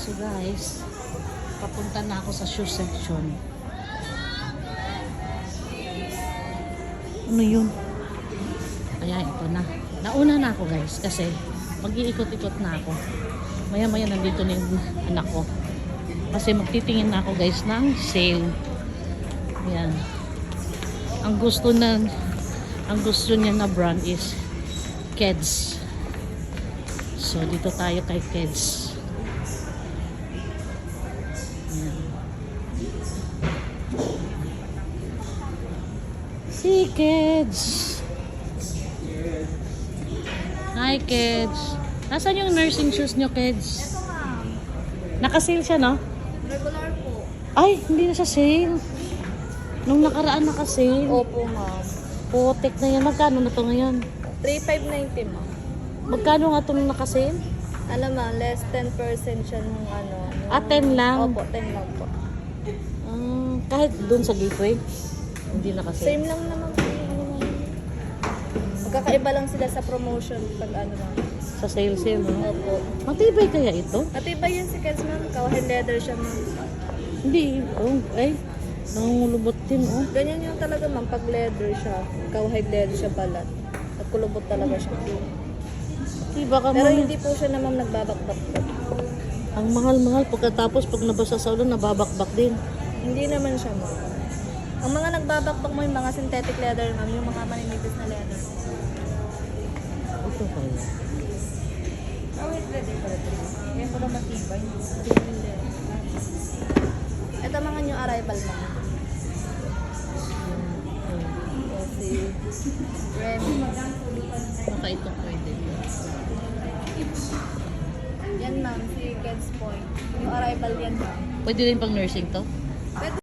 So guys, papunta na ako sa shoe section. Ano yun? Kaya ito na. Nauna na ako guys kasi mag-iikot-ikot na ako. Maya-maya nandito na yung anak ko. Kasi magtitingin na ako guys ng sale. Yan. Ang gusto niya na brand is Keds. So dito tayo kay Keds. Yan. Si Keds. Hi Keds. Nasaan yung nursing shoes nyo, Keds? Ito ma'am. Naka-sale siya, no? Regular po. Ay, hindi na siya sale. Nung nakaraan naka-sale. Opo ma'am. Putek na yan. Magkano na to ngayon? 3,590 ma'am. Magkano nga itong naka-sale? Alam ma'am, less 10% siya nung ano. Nung... 10 lang? Opo, 10 lang po. Kahit dun sa gateway? Hindi naka-sale. Same lang naman po yung ano ma'am. Magkakaiba lang sila sa promotion pag ano ma'am. Sa sale, no? Opo. Matibay kaya ito? Matibay yun si Keds ma'am. Kawahid leather siya ma'am. Hindi. Ay, nangungulubot din, oh. Ganyan yung talaga ma'am. Pag leather siya, kawahid leather siya balat. Nagkulubot talaga siya. Diba ka Pero mo? hindi po siya naman nagbabakbak po. Ang mahal-mahal pagkatapos pag nabasa sa ulan, nababakbak din. Hindi naman siya ma'am. Ang mga nagbabakbak mo yung mga synthetic leather ma'am, yung mga maninipis na leather. Ito kaya. Kawahid leather pala ito. Kaya pala matibay. Ito mga new arrival ma'am. Kasi Remy. Baka ito pwede. Yan ma'am, si Keds Point. New arrival yan ma'am. Pwede rin pang nursing to? Pwede